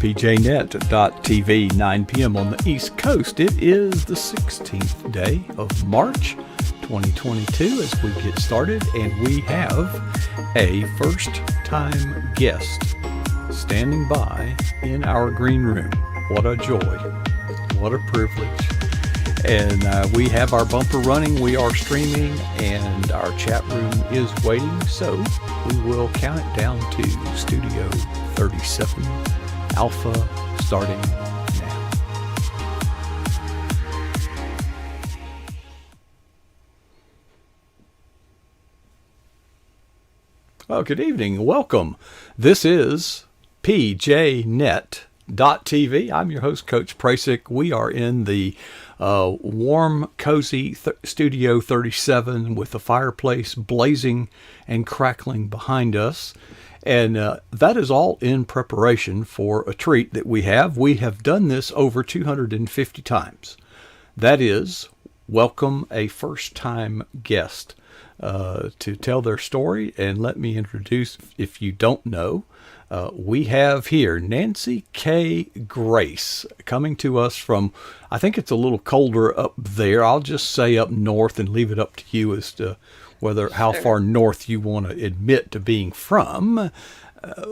pjnet.tv, 9 p.m. on the East Coast. It is the 16th day of March, 2022 as we get started, and we have a first-time guest standing by in our green room. What a joy. What a privilege. And we have our bumper running. We are streaming, and our chat room is waiting. So we will count it down to Studio 37 Alpha starting now. Oh, good evening. Welcome. This is pjnet.tv. I'm your host, Coach Prasick. We are in the warm, cozy Studio 37 with the fireplace blazing and crackling behind us. And that is all in preparation for a treat that we have. We have done this over 250 times. That is, welcome a first-time guest to tell their story. And let me introduce, if you don't know, we have here Nancy K. Grace coming to us from, I think it's a little colder up there. I'll just say up north and leave it up to you as to how far north you want to admit to being from.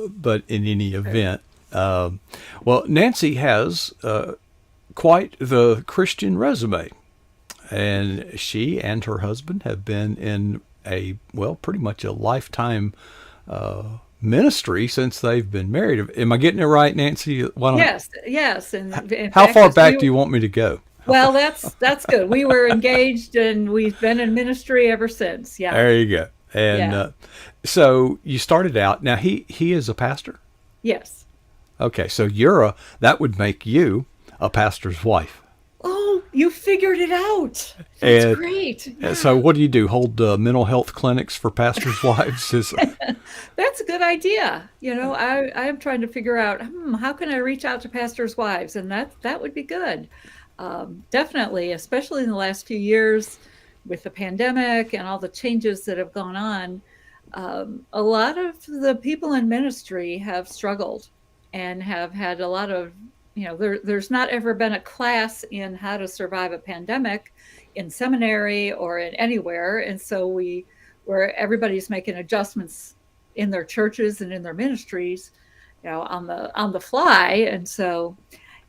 But in any event, well, Nancy has quite the Christian resume. And she and her husband have been in pretty much a lifetime ministry since they've been married. Am I getting it right, Nancy? Yes. And how far back do you want me to go? Well, that's good. We were engaged and we've been in ministry ever since. Yeah. There you go. And so you started out. Now he is a pastor? Yes. Okay, so that would make you a pastor's wife. Oh, you figured it out. That's great. Yeah. So what do? Hold mental health clinics for pastors' wives? That's a good idea. You know, I'm trying to figure out, how can I reach out to pastors' wives? And that would be good. Definitely, especially in the last few years with the pandemic and all the changes that have gone on. A lot of the people in ministry have struggled and have had a lot of, there's not ever been a class in how to survive a pandemic in seminary or in anywhere. And so where everybody's making adjustments in their churches and in their ministries, on the fly. And so,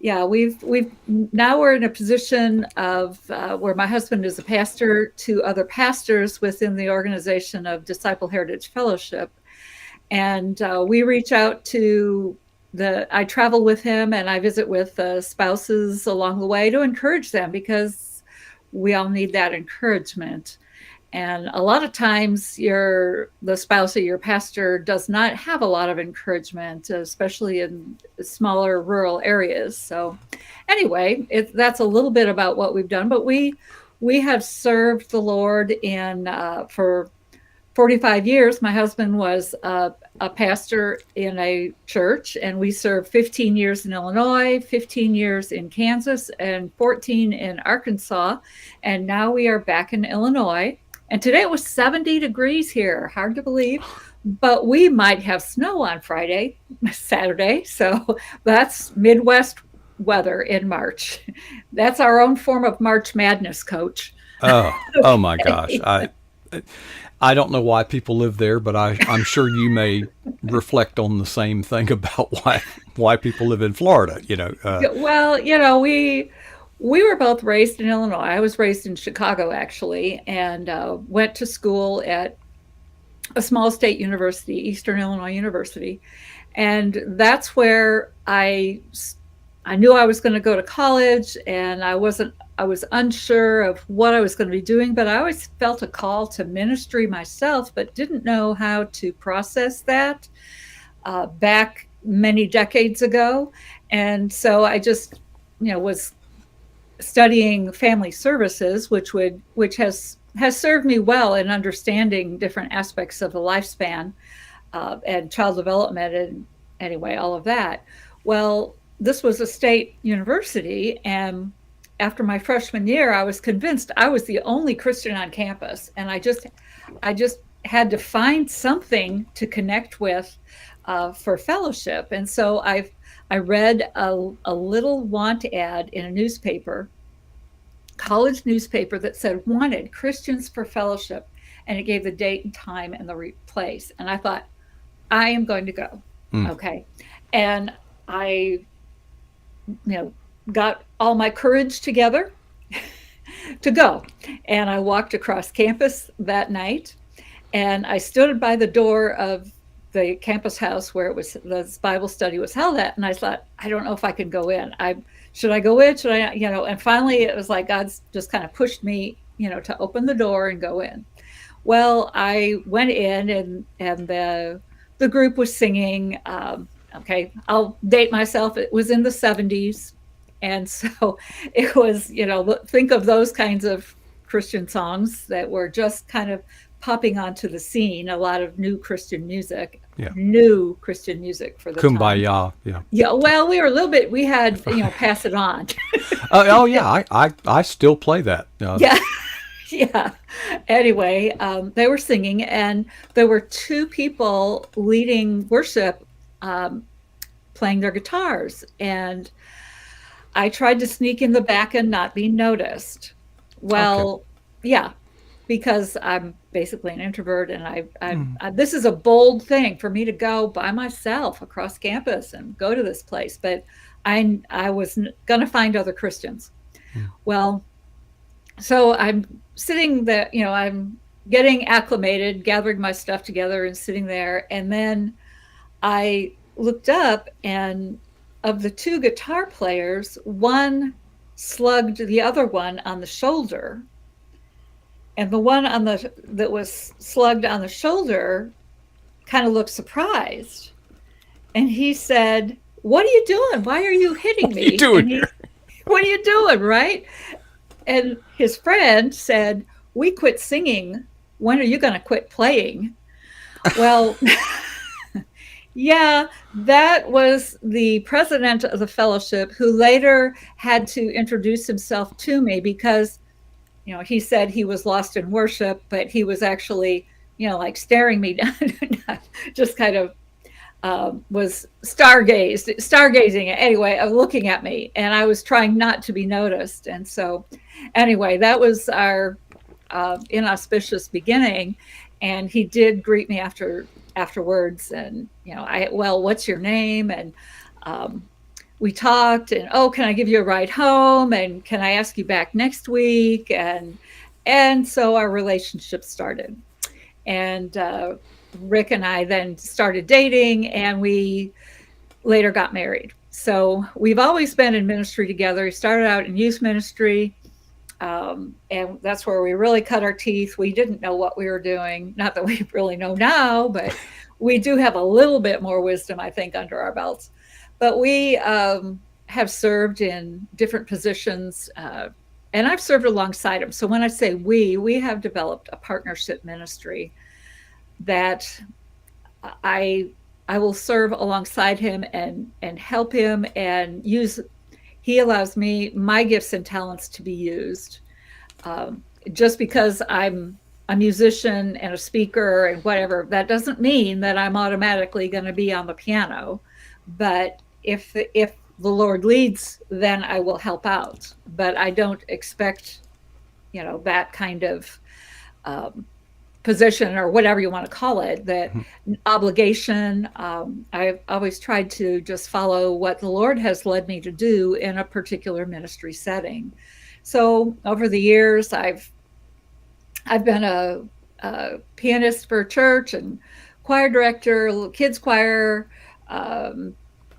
now we're in a position of where my husband is a pastor to other pastors within the organization of Disciple Heritage Fellowship. And we reach out to I travel with him and I visit with spouses along the way to encourage them, because we all need that encouragement. And a lot of times the spouse of your pastor does not have a lot of encouragement, especially in smaller rural areas. So anyway, that's a little bit about what we've done, but we have served the Lord for 45 years. My husband was a pastor in a church, and we served 15 years in Illinois, 15 years in Kansas, and 14 in Arkansas. And now we are back in Illinois. And today it was 70 degrees here. Hard to believe. But we might have snow on Saturday. So that's Midwest weather in March. That's our own form of March Madness, Coach. Oh my gosh. I don't know why people live there, but I'm sure you may reflect on the same thing about why people live in Florida. We were both raised in Illinois. I was raised in Chicago, actually, and went to school at a small state university, Eastern Illinois University, and that's where I knew I was going to go to college, and I was unsure of what I was going to be doing, but I always felt a call to ministry myself, but didn't know how to process that back many decades ago. And so I just, was studying family services, which has served me well in understanding different aspects of the lifespan and child development and anyway, all of that. Well, this was a state university, and after my freshman year, I was convinced I was the only Christian on campus, and I just had to find something to connect with for fellowship. And so I've I read a little want ad in a newspaper, college newspaper, that said wanted Christians for fellowship, and it gave the date and time and the place. And I thought, I am going to go. Mm. Okay. And I, got all my courage together to go. And I walked across campus that night, and I stood by the door of the campus house where the Bible study was held at. And I thought, I don't know if I can go in. Should I go in? Should I, and finally it was like God's just kind of pushed me, to open the door and go in. Well, I went in, and the group was singing. Okay, I'll date myself. It was in the 70s. And so it was, think of those kinds of Christian songs that were just kind of popping onto the scene. A lot of new Christian music, Yeah. for the time. Kumbaya. Yeah. Yeah, well, we were a little bit, we had, pass it on. Oh yeah, I still play that. Yeah. Yeah. Anyway, they were singing, and there were two people leading worship, playing their guitars. And I tried to sneak in the back and not be noticed. Well, yeah, because I'm basically an introvert, and this is a bold thing for me to go by myself across campus and go to this place. But I was going to find other Christians. Well, so I'm sitting there, I'm getting acclimated, gathering my stuff together and sitting there. And then I looked up, and of the two guitar players, one slugged the other on the shoulder. And the one that was slugged on the shoulder kind of looked surprised. And he said, "What are you doing? Why are you hitting me? What are you doing here? What are you doing?" Right? And his friend said, "We quit singing. When are you going to quit playing?" Well, yeah, that was the president of the fellowship, who later had to introduce himself to me because, he said he was lost in worship, but he was actually, like staring me down, just kind of was stargazing anyway, looking at me, and I was trying not to be noticed. And so anyway, that was our inauspicious beginning. And he did greet me afterwards, and well, what's your name? And we talked, and can I give you a ride home, and can I ask you back next week? And so our relationship started. And Rick and I then started dating, and we later got married. So we've always been in ministry together. We started out in youth ministry, and that's where we really cut our teeth. We didn't know what we were doing. Not that we really know now, but we do have a little bit more wisdom, I think, under our belts. But we have served in different positions, and I've served alongside him. So when I say we have developed a partnership ministry that I will serve alongside him and help him and use. He allows me my gifts and talents to be used. Just because I'm a musician and a speaker and whatever, that doesn't mean that I'm automatically going to be on the piano. But if the Lord leads, then I will help out. But I don't expect, that kind of position, or whatever you want to call it, that obligation. I've always tried to just follow what the Lord has led me to do in a particular ministry setting. So over the years, I've been a pianist for church and choir director, kids choir,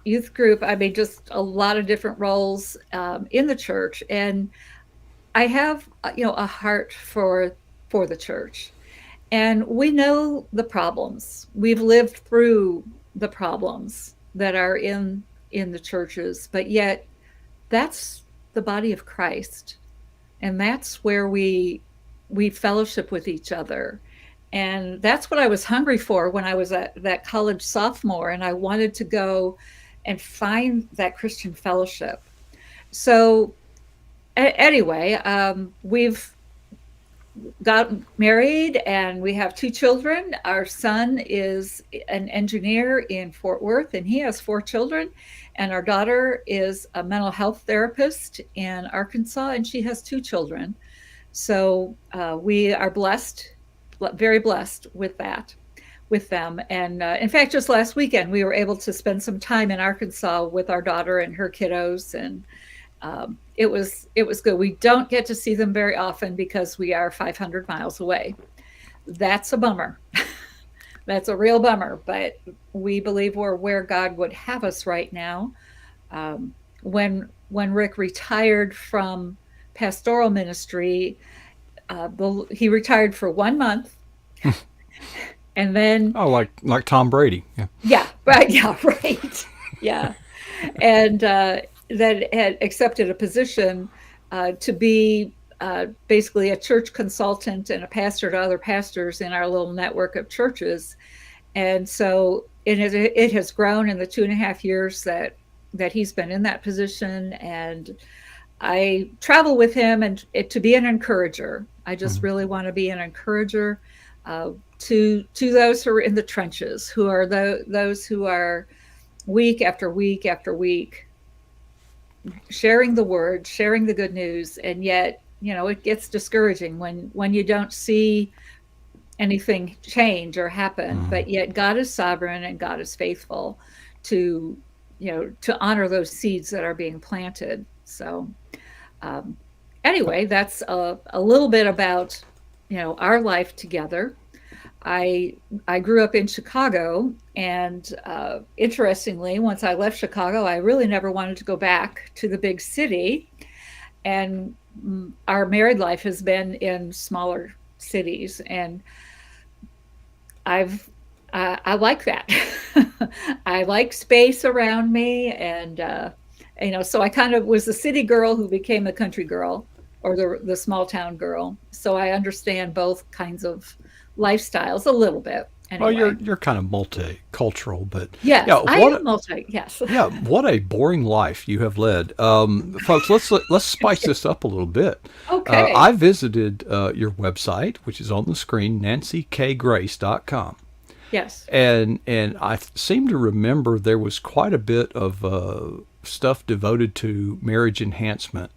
youth group. I mean, just a lot of different roles in the church. And I have, a heart for the church. And we know the problems. We've lived through the problems that are in the churches, but yet that's the body of Christ. And that's where we fellowship with each other. And that's what I was hungry for when I was that college sophomore, and I wanted to go and find that Christian fellowship. So anyway, we've got married, and we have two children. Our son is an engineer in Fort Worth, and he has four children. And our daughter is a mental health therapist in Arkansas, and she has two children. So we are blessed, very blessed with that, with them. And in fact, just last weekend, we were able to spend some time in Arkansas with our daughter and her kiddos, and it was good. We don't get to see them very often because we are 500 miles away. That's a bummer. That's a real bummer. But we believe we're where God would have us right now. When Rick retired from pastoral ministry, he retired for 1 month, and then Oh, like Tom Brady. Yeah. yeah, right, yeah, right, yeah, and then had accepted a position to be basically a church consultant and a pastor to other pastors in our little network of churches. And so it has grown in the 2.5 years that he's been in that position. And I travel with him and to be an encourager. I just Mhm. really want to be an encourager to those who are in the trenches, who are those who are week after week after week sharing the word, sharing the good news, and yet it gets discouraging when you don't see anything change or happen. Mhm. But yet God is sovereign and God is faithful to to honor those seeds that are being planted. So um, anyway, that's a little bit about our life together. I grew up in Chicago, and interestingly, once I left Chicago, I really never wanted to go back to the big city. And our married life has been in smaller cities, and I've I like that. I like space around me, and so I kind of was the city girl who became the country girl, or the small town girl. So I understand both kinds of lifestyles a little bit. Well, Anyway, you're kind of multicultural, but yes, yeah, I am multi. Yes. what a boring life you have led, folks. Let's spice this up a little bit. Okay. I visited your website, which is on the screen, nancykgrace.com. Yes. And I seem to remember there was quite a bit of stuff devoted to marriage enhancement,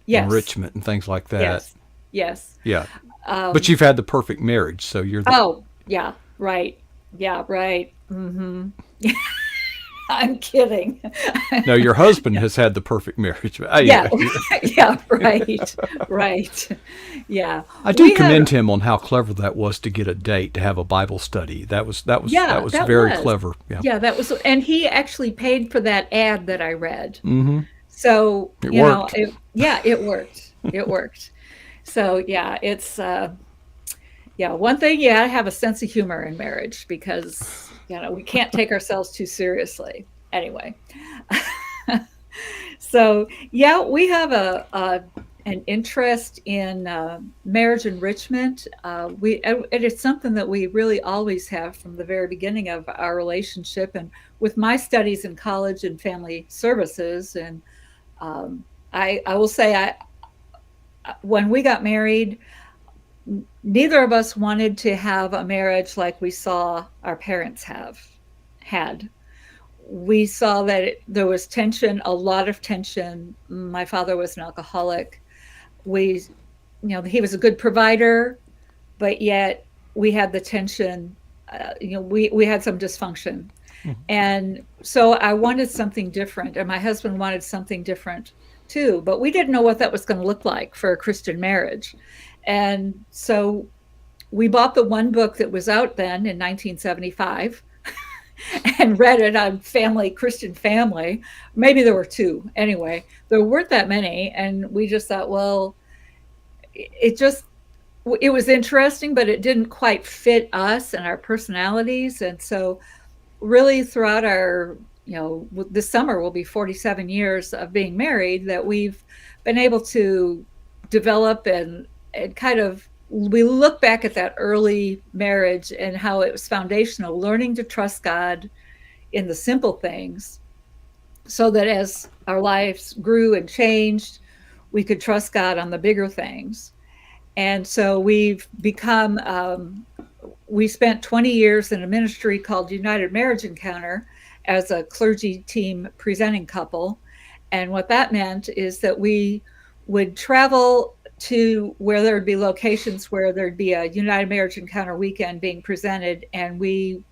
Yes. enrichment, and things like that. Yes. Yes. Yeah, but Um, you've had the perfect marriage, so you're the. oh, yeah. Right. Yeah. Right. I'm kidding. No, your husband has had the perfect marriage. Yeah. Anyway, Yeah. Right. Right. Yeah. I do We had. commend him on how clever that was to get a date to have a Bible study. That Yeah. was That very was. clever. Yeah. Yeah. That was. And he actually paid for that ad that I read. Hmm. So It worked. yeah, it worked. It worked. So yeah, it's yeah, one thing, yeah, have a sense of humor in marriage, because we can't take ourselves too seriously. Anyway, so yeah, we have an interest in marriage enrichment. It is something that we really always have from the very beginning of our relationship, and with my studies in college and family services. And um, I will say, when we got married, neither of us wanted to have a marriage like we saw our parents have had. We saw that there was tension, a lot of tension. My father was an alcoholic. We, he was a good provider, but yet we had the tension. We had some dysfunction, and so I wanted something different, and my husband wanted something different too. But we didn't know what that was going to look like for a Christian marriage, and so we bought the one book that was out then in 1975 and read it on Christian Family. Maybe there were two. Anyway, there weren't that many. And we just thought, well, it just, it was interesting, but it didn't quite fit us and our personalities. And so really throughout our, this summer will be 47 years of being married, that we've been able to develop and kind of, we look back at that early marriage and how it was foundational, learning to trust God in the simple things, so that as our lives grew and changed, we could trust God on the bigger things. And so we've become, we spent 20 years in a ministry called United Marriage Encounter as a clergy team presenting couple. And what that meant is that we would travel to where there would be locations where there'd be a United Marriage Encounter weekend being presented, and we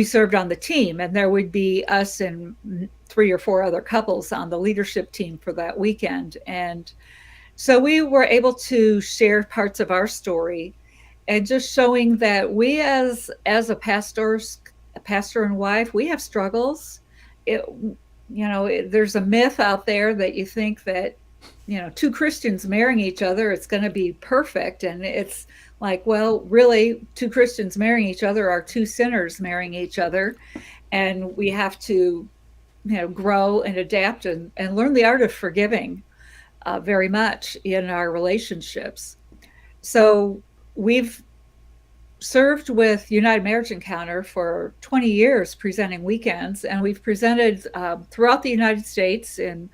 served on the team, and there would be us and 3 or 4 other couples on the leadership team for that weekend. And so we were able to share parts of our story and just showing that we as a pastor and wife, we have struggles. There's a myth out there that you think that, 2 Christians marrying each other, it's going to be perfect. And it's like, well, really, 2 Christians marrying each other are 2 sinners marrying each other. And we have to, grow and adapt and learn the art of forgiving very much in our relationships. So we've served with United Marriage Encounter for 20 years presenting weekends, and we've presented throughout the United States and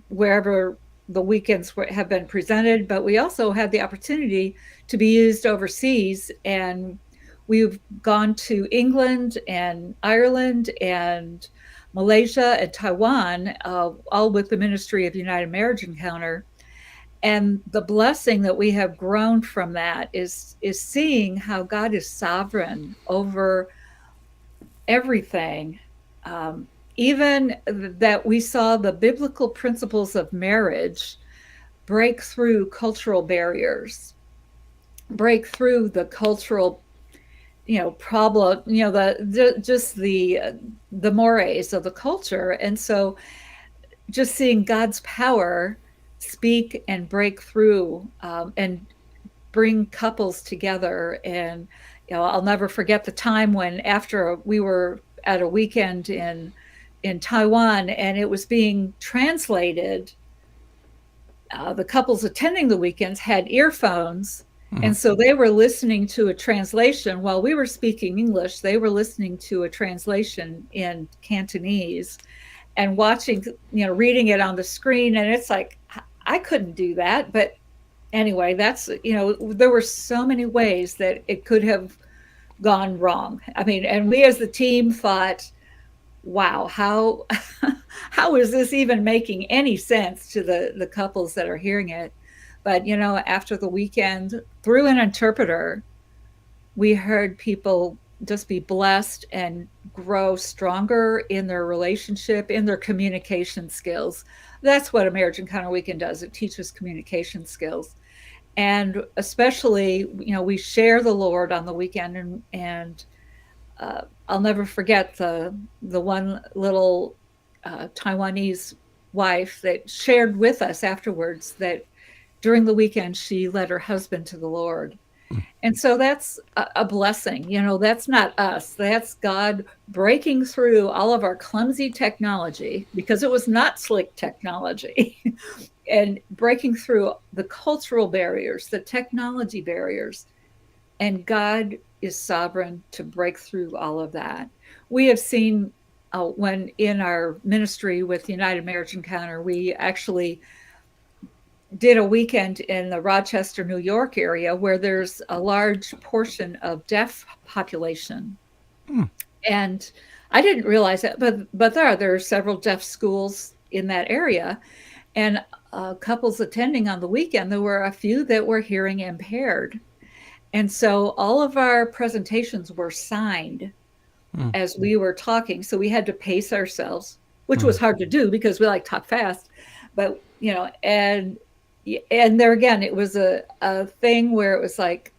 wherever the weekends have been presented, but we also had the opportunity to be used overseas, and we've gone to England and Ireland and Malaysia and Taiwan, all with the ministry of United Marriage Encounter. And the blessing that we have grown from that is seeing how God is sovereign over everything. Even that we saw the biblical principles of marriage break through cultural barriers, break through the cultural, problem, just the mores of the culture. And so just seeing God's power speak and break through, and bring couples together. And I'll never forget the time when, after we were at a weekend in Taiwan and it was being translated, the couples attending the weekends had earphones. And so they were listening to a translation while we were speaking English. They were listening to a translation in Cantonese and watching, reading it on the screen. And it's like, I couldn't do that. But anyway, that's, there were so many ways that it could have gone wrong. I mean, and we as the team thought, wow, how how is this even making any sense to the couples that are hearing it? But, after the weekend, through an interpreter, we heard people just be blessed and grow stronger in their relationship, in their communication skills. That's what a Marriage Encounter Weekend does. It teaches communication skills. And especially, we share the Lord on the weekend. And I'll never forget the one little Taiwanese wife that shared with us afterwards that during the weekend, she led her husband to the Lord. And so that's a blessing. That's not us. That's God breaking through all of our clumsy technology, because it was not slick technology, and breaking through the cultural barriers, the technology barriers. And God is sovereign to break through all of that. We have seen when in our ministry with United Marriage Encounter, we actually did a weekend in the Rochester, New York area where there's a large portion of deaf population. And I didn't realize that, but there are several deaf schools in that area. And couples attending on the weekend, there were a few that were hearing impaired. And so all of our presentations were signed as we were talking. So we had to pace ourselves, which was hard to do because we talk fast. But, and there again, it was a thing where it was like,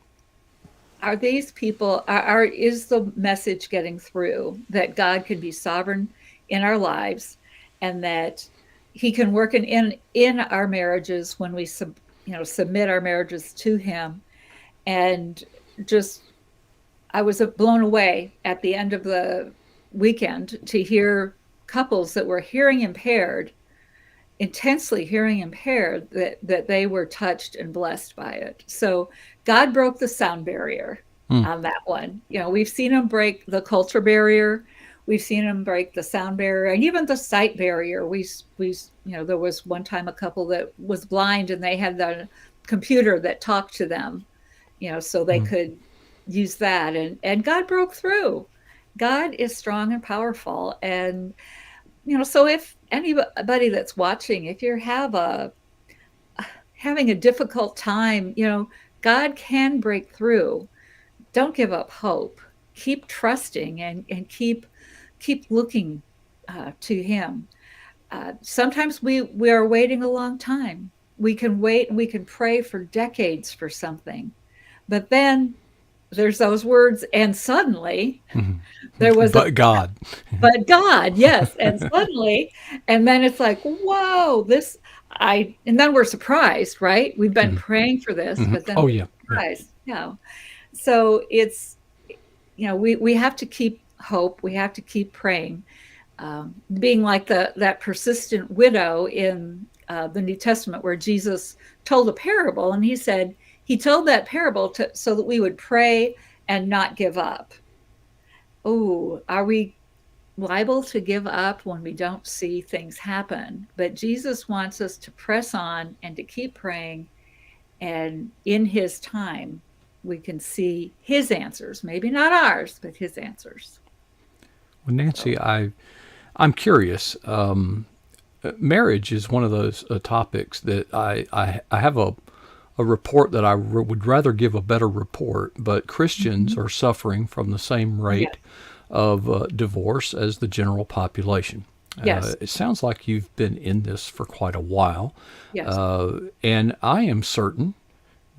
are these people, is the message getting through that God can be sovereign in our lives, and that he can work in our marriages when we submit our marriages to him. And just, I was blown away at the end of the weekend to hear couples that were hearing impaired, intensely hearing impaired, that they were touched and blessed by it. So God broke the sound barrier on that one. We've seen him break the culture barrier. We've seen him break the sound barrier and even the sight barrier. We there was one time a couple that was blind, and they had the computer that talked to them, so they Mm. could use that. And God broke through. God is strong and powerful. And, so if anybody that's watching, if you're having a difficult time, God can break through. Don't give up hope. Keep trusting and keep looking to Him. Sometimes we are waiting a long time. We can wait and we can pray for decades for something, but then there's those words, and suddenly there was a But God. but God, yes, and suddenly, and then it's like, whoa, and then we're surprised, right? We've been Mhm. praying for this, Mhm. but then Oh we're yeah, yeah. surprised. So it's, we have to keep hope. We have to keep praying. Being like that persistent widow in the New Testament, where Jesus told a parable, and he told that parable so that we would pray and not give up. Oh, are we liable to give up when we don't see things happen? But Jesus wants us to press on and to keep praying, and in His time, we can see His answers. Maybe not ours, but His answers. Well, So, Nancy, I'm curious. Marriage is one of those topics that I have a report that would rather give a better report, but Christians mhm. are suffering from the same Yes, rate of divorce as the general population. yes, It sounds like you've been in this for quite a while, yes. and I am certain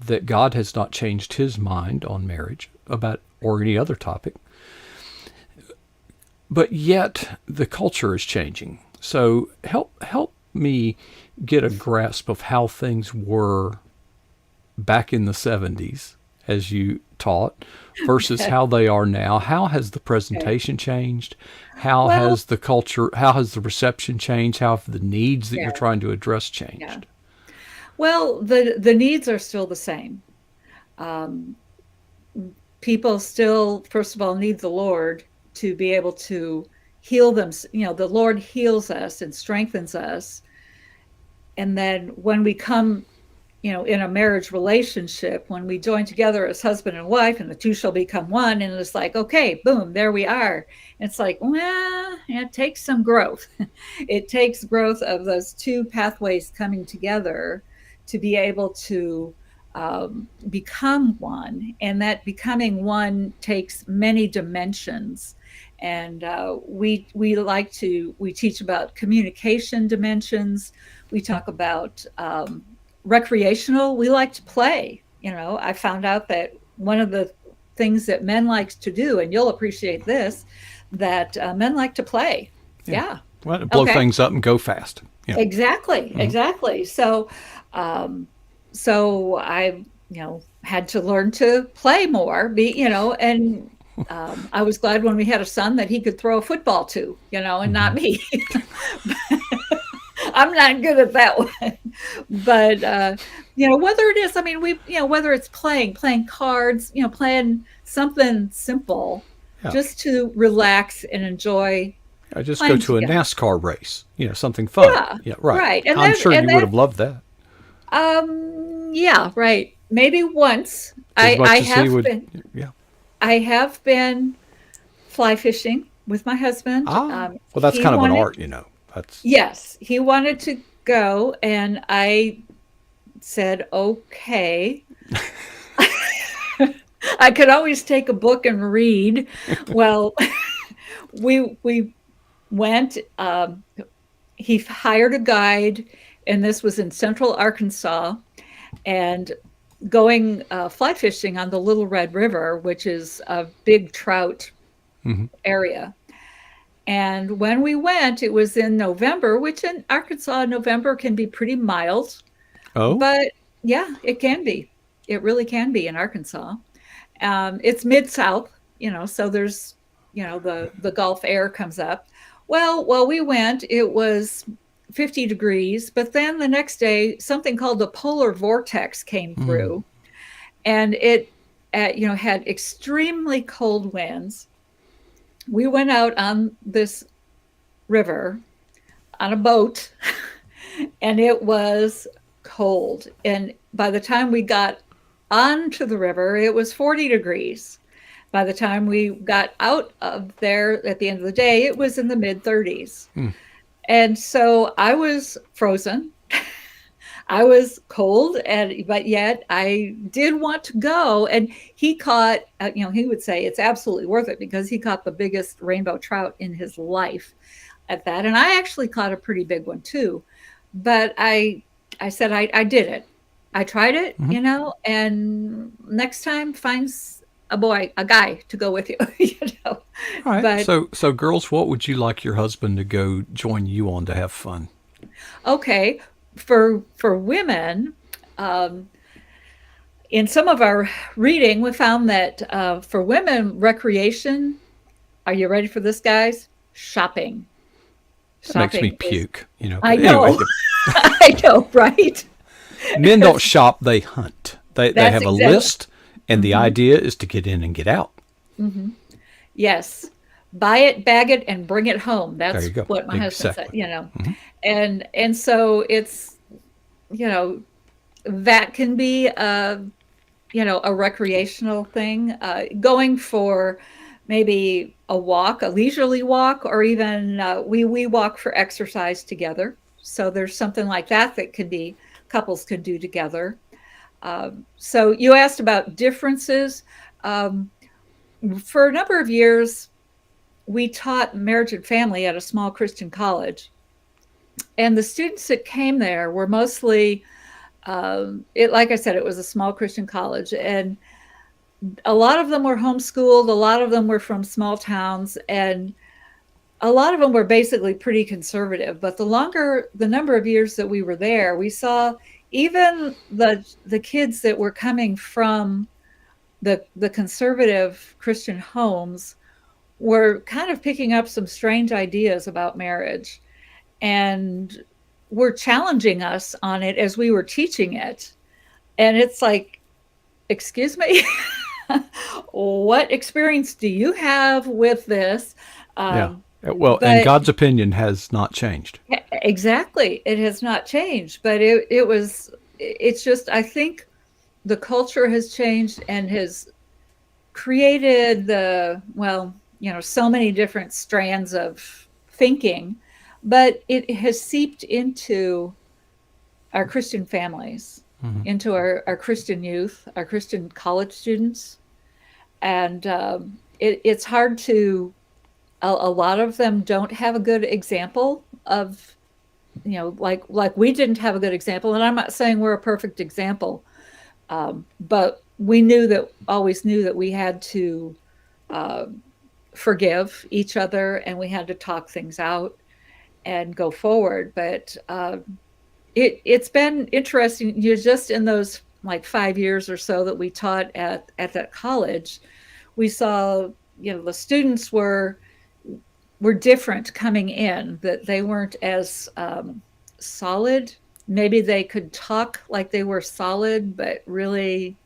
that God has not changed His mind on marriage about or any other topic. But yet the culture is changing. So help me get a grasp of how things were back in the 70s as you taught versus Okay, how they are now. How has the okay. presentation changed? How Well, has the culture, how has the reception changed? How have the needs that yeah, you're trying to address yeah. changed? Well, the needs are still the same. Um, People still, first of all, need the Lord to be able to heal them. The Lord heals us and strengthens us. And then when we come, in a marriage relationship, when we join together as husband and wife, and the two shall become one, and it's like, okay, boom, there we are. And it's like, well, it takes some growth. It takes growth of those two pathways coming together to be able to become one. And that becoming one takes many dimensions. And we teach about communication dimensions. We talk about recreational. We like to play. I found out that one of the things that men like to do, and you'll appreciate this, that men like to play. Yeah. Yeah. Well, blow Okay. things up and go fast. Yeah. Exactly. Mm-hmm. Exactly. Um, so I, had to learn to play more, and I was glad when we had a son that he could throw a football to, and Mm-hmm. not me. I'm not good at that one. But whether it is, I mean, whether it's playing cards, playing something simple, Yeah. just to relax and enjoy I just go playing to a together. NASCAR race, something fun. Yeah, Yeah, right. right. And I'm then sure and you would then have loved that yeah, right. Maybe once. as I much I as he have would. been Yeah. I have been fly fishing with my husband. Ah, well, that's He kind of an wanted art. That's Yes, he wanted to go, and I said, "Okay." I could always take a book and read. Well, we went. He hired a guide, and this was in Central Arkansas, and going fly fishing on the Little Red River, which is a big trout hmm area. And when we went, it was in November, which in Arkansas, November can be pretty mild, oh but yeah, it can be. It really can be in Arkansas. It's mid South, so there's, the Gulf air comes up. Well, we went. It was 50 degrees, but then the next day, something called the polar vortex came mm. through, and it, had extremely cold winds. We went out on this river on a boat, and it was cold. And by the time we got onto the river, it was 40 degrees. By the time we got out of there at the end of the day, it was in the mid 30s. Hmm. And so I was frozen. I was cold, and but yet I did want to go. And he caught, he would say it's absolutely worth it because he caught the biggest rainbow trout in his life at that. And I actually caught a pretty big one too. But I said I did it. I tried it, Hmm. and next time find a guy to go with you, All right. But So girls, what would you like your husband to go join you on to have fun? okay, for women, um, in some of our reading, we found that for women, recreation. Are you ready for this, guys? Shopping. That makes me Shopping is. puke, you know. I But anyway, know. I know, right? men don't shop; they hunt. They That's have a exactly. list, and the Hmm. idea is to get in and get out. Hmm. Yes. Buy it, bag it, and bring it home. There you That's go. what my husband said, Exactly. Hmm. And so it's, you know, that can be a recreational thing, going for maybe a walk, a leisurely walk, or even we walk for exercise together. So there's something like that that could be couples could do together. So you asked about differences. Um, for a number of years, we taught marriage and family at a small Christian college, and the students that came there were mostly it. Like I said, it was a small Christian college, and a lot of them were homeschooled. A lot of them were from small towns, and a lot of them were basically pretty conservative. But the number of years that we were there, we saw even the kids that were coming from the conservative Christian homes were kind of picking up some strange ideas about marriage, and were challenging us on it as we were teaching it. And it's like, excuse me, what experience do you have with this? Yeah. Um, Well, and but God's opinion has not changed. exactly, it has not changed. But it's just, I think the culture has changed and has created so many different strands of thinking, but it has seeped into our Christian families, Hmm. into our Christian youth, our Christian college students. And it's hard to, a lot of them don't have a good example of, like we didn't have a good example. And I'm not saying we're a perfect example, but we always knew that we had to uh, forgive each other, and we had to talk things out and go forward. But it's been interesting. You're just in those like 5 years or so that we taught at that college, we saw, the students were different coming in, that they weren't as solid. Maybe they could talk like they were solid, but really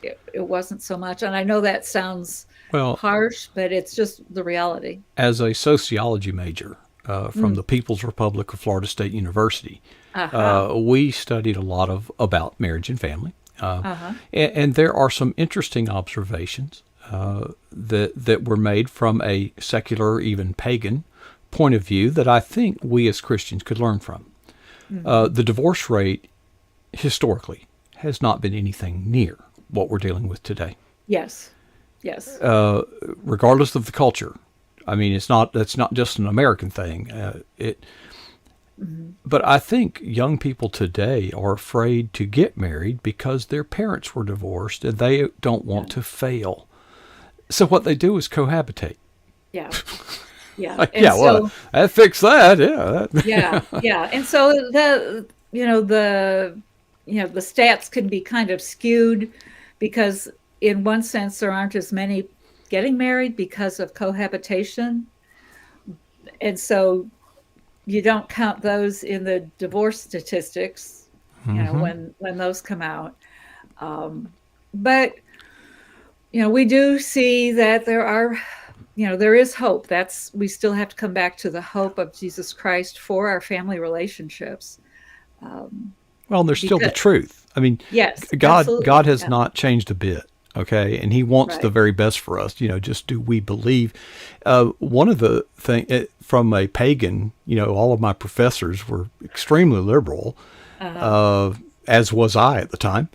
it wasn't so much. And I know that sounds Well, harsh, but it's just the reality. as a sociology major from Mm. the People's Republic of Florida State University, Aha. we studied a lot about marriage and family, Uh-huh. and there are some interesting observations that were made from a secular, even pagan point of view that I think we as Christians could learn from. Hmm. The divorce rate historically has not been anything near what we're dealing with today, Yes. Yes. regardless of the culture. I mean, that's not just an American thing. Hmm. But I think young people today are afraid to get married because their parents were divorced and they don't want Yeah. to fail. So what they do is cohabitate. Yeah. Yeah. Like, And yeah, well, so, that fix that. Yeah. yeah, yeah. And so the stats can be kind of skewed because in one sense there aren't as many getting married because of cohabitation. And so you don't count those in the divorce statistics, Hmm. when those come out. Um, but we do see that there is hope. We still have to come back to the hope of Jesus Christ for our family relationships. Um, Well, there's still the because truth. I mean, yes, God absolutely. has Yeah. not changed a bit. Okay, and He wants the Right. very best for us. Just do we believe? One of the thing from a pagan, all of my professors were extremely liberal, Uh-huh. uh, as was I at the time,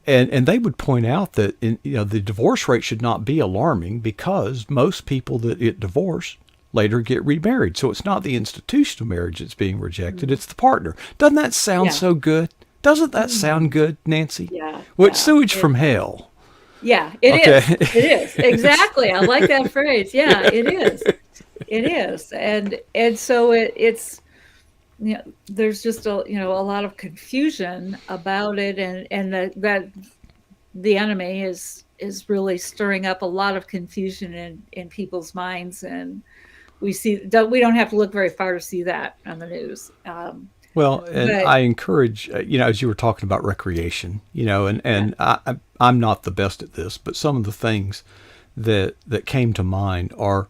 and they would point out that the divorce rate should not be alarming because most people that get divorced later get remarried. So it's not the institution of marriage that's being rejected; Mm. it's the partner. Doesn't that sound Yeah. so good? Doesn't that sound Mhm. good, Nancy? Yeah. What Yeah. sewage from hell? Yeah, it Okay. is. It is. It's- Exactly. I like that phrase. Yeah, it is. It is. And so it's there's just a lot of confusion about it, and that the enemy is really stirring up a lot of confusion in people's minds, and we don't have to look very far to see that on the news. Well, and But I encourage, as you were talking about recreation, and yeah, I'm not the best at this, but some of the things that came to mind are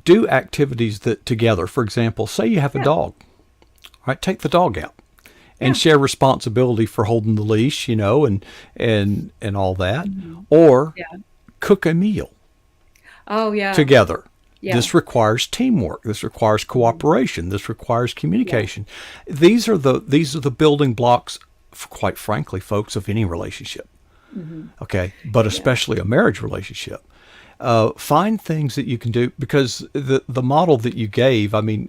do activities that together. For example, say you have a yeah, dog, right? Take the dog out and yeah. share responsibility for holding the leash, and all that, Mhm. or Yeah. cook a meal Oh, yeah. together. Yeah. This requires teamwork. This requires Mhm. cooperation. This requires Yeah. communication. These are the building blocks, quite frankly, folks, of any relationship. Mhm. Okay, but Yeah. especially a marriage relationship. Find things that you can do because the model that you gave. I mean,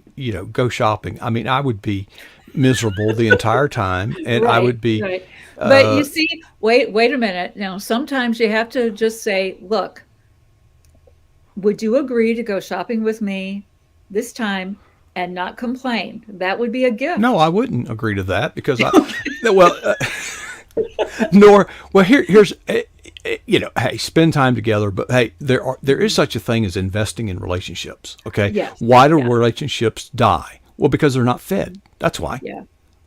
go shopping. I mean, I would be miserable the entire time, and I Right, would be. right. But you Uh, see, wait a minute. Now, sometimes you have to just say, "Look, would you agree to go shopping with me this time and not complain?" That would be a no, gift. I wouldn't agree to that because well, nor well here's hey, spend time together, but hey, there is such a thing as investing in relationships. Okay, Yes. why do Yeah. relationships die? Well, because they're not fed. That's why. Yeah.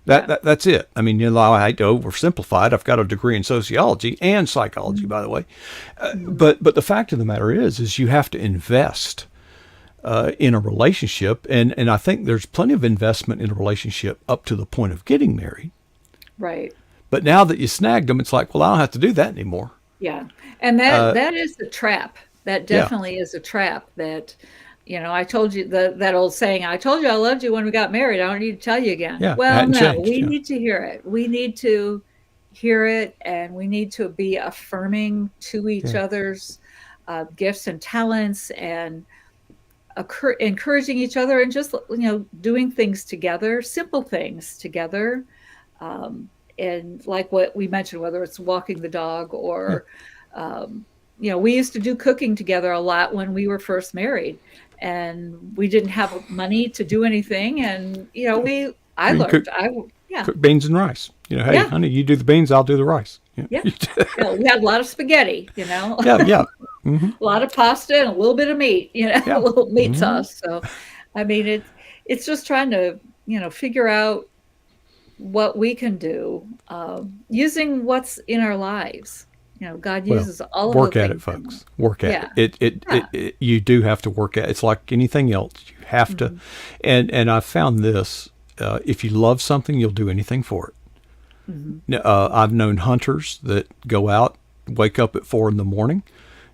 that, Yeah. that that's it. I mean, I hate to oversimplify it. I've got a degree in sociology and psychology, Mhm. by the way. Mhm. But the fact of the matter is you have to invest in a relationship, and I think there's plenty of investment in a relationship up to the point of getting married. Right. But now that you snagged them, it's like, well, I don't have to do that anymore. Yeah. And that Uh, that is a trap. That yeah, definitely is a trap that, I told you that old saying, I told you I loved you when we got married. I don't need to tell you again. yeah, it Well, hadn't no, changed. we Yeah, need to hear it. We need to hear it, and we need to be affirming to each yeah. other's gifts and talents, and encouraging each other, and just doing things together, simple things together, um, and like what we mentioned, whether it's walking the dog Yeah. or we used to do cooking together a lot when we were first married, and we didn't have money to do anything, and we I You can learned cook I yeah, cook beans and rice. Hey, yeah, honey, you do the beans, I'll do the rice. Yeah, yeah, yeah. We had a lot of spaghetti, yeah, yeah. Hmm. a lot of pasta and a little bit of meat, a Yeah. little meat Hmm. sauce. So, I mean, it's just trying to, figure out what we can do using what's in our lives. God Well, uses all of the work at it, things in. folks. Work at Yeah, it. You do have to work at it. It's like anything else. You have to, mhm, and I found this. If you love something, you'll do anything for it. mhm. I've known hunters that go out, wake up at 4 in the morning,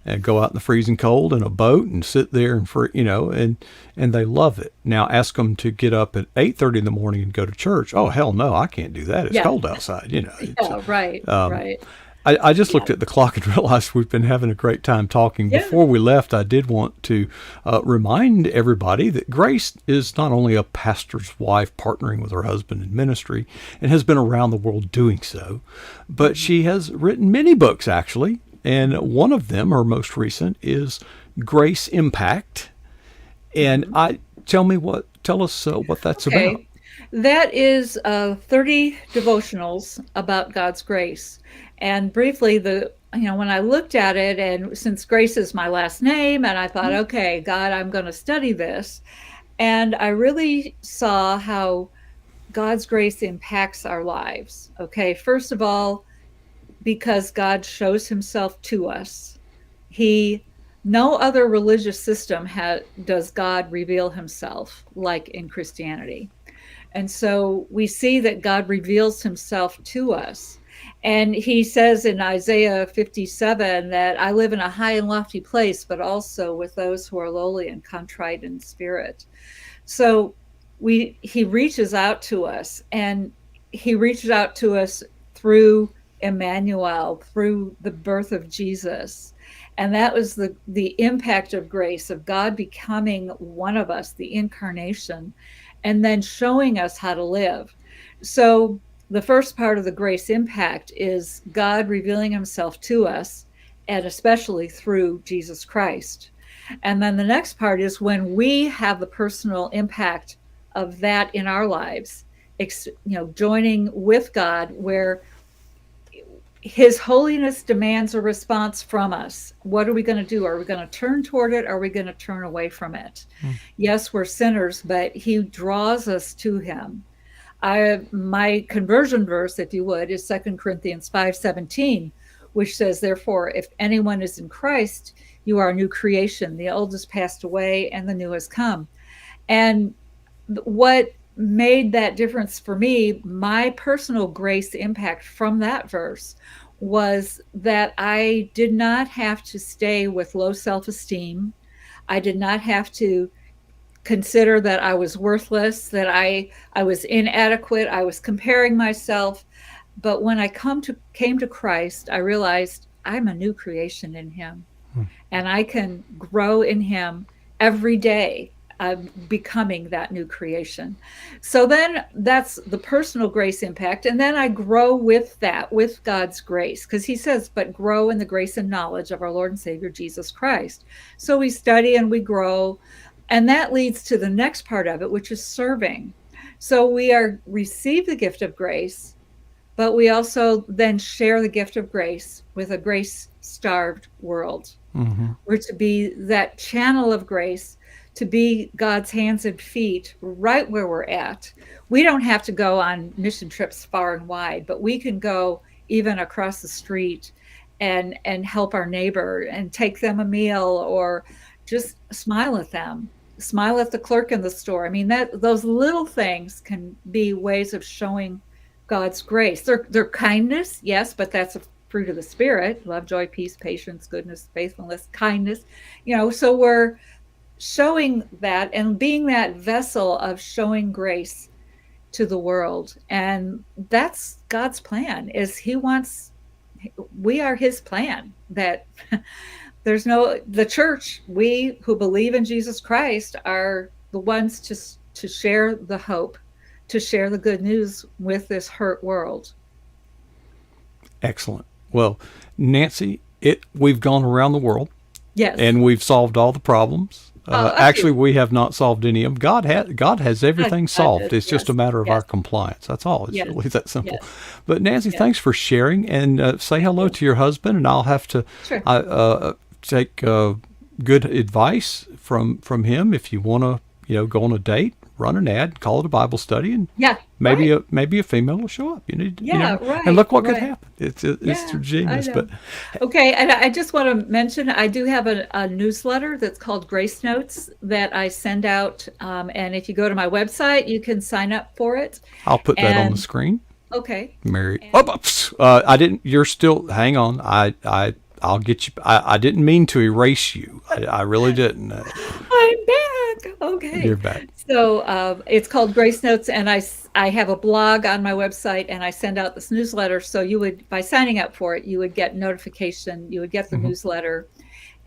and go out in the freezing cold in a boat and sit there and they love it. Now ask them to get up at 8:30 in the morning and go to church. Oh hell no, I can't do that. It's Yeah, cold outside. yeah, right, right. I just Yeah, looked at the clock and realized we've been having a great time talking. yeah, Before we left, I did want to remind everybody that Grace is not only a pastor's wife partnering with her husband in ministry and has been around the world doing so, but mhm, she has written many books, actually. And one of them, her most recent, is Grace Impact. And mhm. tell us what that's about. Okay. That is 30 devotionals about God's grace. And briefly, when I looked at it, and since Grace is my last name, and I thought, okay, God, I'm going to study this. And I really saw how God's grace impacts our lives. Okay. First of all, because God shows himself to us. He No other religious system does God reveal himself like in Christianity. And so we see that God reveals himself to us. And he says in Isaiah 57 that I live in a high and lofty place, but also with those who are lowly and contrite in spirit. So he reaches out to us, and he reaches out to us through Emmanuel, through the birth of Jesus. And that was the impact of grace, of God becoming one of us, the incarnation, and then showing us how to live. So the first part of the grace impact is God revealing himself to us, and especially through Jesus Christ. And then the next part is when we have the personal impact of that in our lives, joining with God, where his holiness demands a response from us. What are we going to do? Are we going to turn toward it? Or are we going to turn away from it? Yes, we're sinners, but he draws us to him. My conversion verse, if you would, is 2 Corinthians 5:17, which says, therefore, if anyone is in Christ, you are a new creation. The old has passed away and the new has come. And what made that difference for me, my personal grace impact from that verse, was that I did not have to stay with low self-esteem. I did not have to consider that I was worthless, that I was inadequate. I was comparing myself. But when I came to Christ, I realized I'm a new creation in him, and I can grow in him every day. I'm becoming that new creation. So then that's the personal grace impact. And then I grow with that, with God's grace, because he says, but grow in the grace and knowledge of our Lord and Savior, Jesus Christ. So we study and we grow. And that leads to the next part of it, which is serving. So we receive the gift of grace, but we also then share the gift of grace with a grace-starved world. We're to be that channel of grace, to be God's hands and feet right where we're at. We don't have to go on mission trips far and wide, but we can go even across the street and help our neighbor and take them a meal, or just smile at them, smile at the clerk in the store. I mean, those little things can be ways of showing God's grace. They're kindness, yes, but that's a fruit of the Spirit: love, joy, peace, patience, goodness, faithfulness, kindness. So we're showing that and being that vessel of showing grace to the world. And that's God's plan, is we are his plan, that the church, we who believe in Jesus Christ, are the ones to share the hope, to share the good news with this hurt world. Excellent. Well, Nancy, we've gone around the world. Yes. And we've solved all the problems. Actually, we have not solved any of them. God has everything solved. It's just a matter of our compliance. That's all. It's really that simple. Yes. But Nancy, thanks for sharing, and say hello to your husband. And I'll have to take good advice from him. If you want to, go on a date, run an ad, call it a Bible study, and maybe a female will show up. You need, and look what could happen. It's genius. But okay, and I just want to mention, I do have a newsletter that's called Grace Notes that I send out, and if you go to my website, you can sign up for it. I'll put that on the screen. Okay. Mary, I didn't. You're still. Hang on. I'll get you. I didn't mean to erase you. I really didn't. I'm back. Okay. You're back. So it's called Grace Notes, and I have a blog on my website, and I send out this newsletter. So you would, by signing up for it, you would get notification. You would get the newsletter,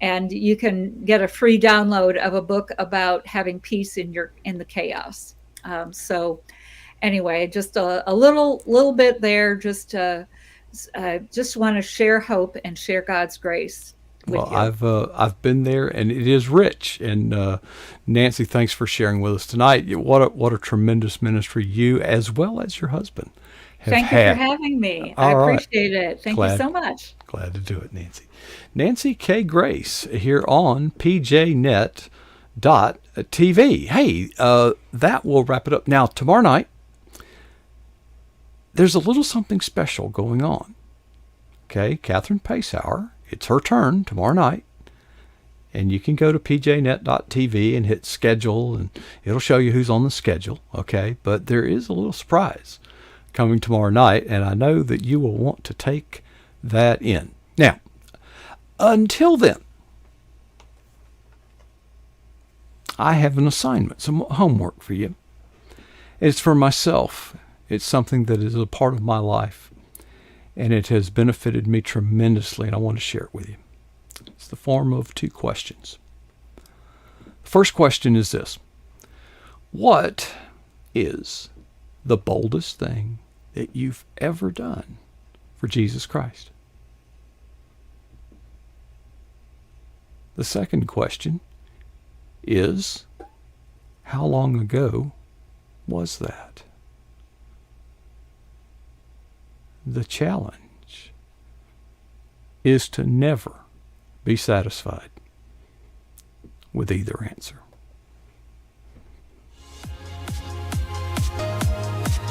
and you can get a free download of a book about having peace in the chaos. So anyway, just a little bit there. Just want to share hope and share God's grace with you. I've been there, and it is rich. And Nancy, thanks for sharing with us tonight. What a tremendous ministry you, as well as your husband, have had. Thank you for having me. I appreciate it. Thank you so much. Glad to do it, Nancy. Nancy K. Grace here on pjnet.tv. Hey, that will wrap it up. Now, tomorrow night, there's a little something special going on. Okay, Catherine Pacehour, it's her turn tomorrow night. And you can go to pjnet.tv and hit schedule, and it'll show you who's on the schedule, okay? But there is a little surprise coming tomorrow night, and I know that you will want to take that in. Now, until then, I have an assignment, some homework for you. It's for myself. It's something that is a part of my life, and it has benefited me tremendously, and I want to share it with you. It's the form of 2 questions. The first question is this: what is the boldest thing that you've ever done for Jesus Christ? The second question is, how long ago was that? The challenge is to never be satisfied with either answer.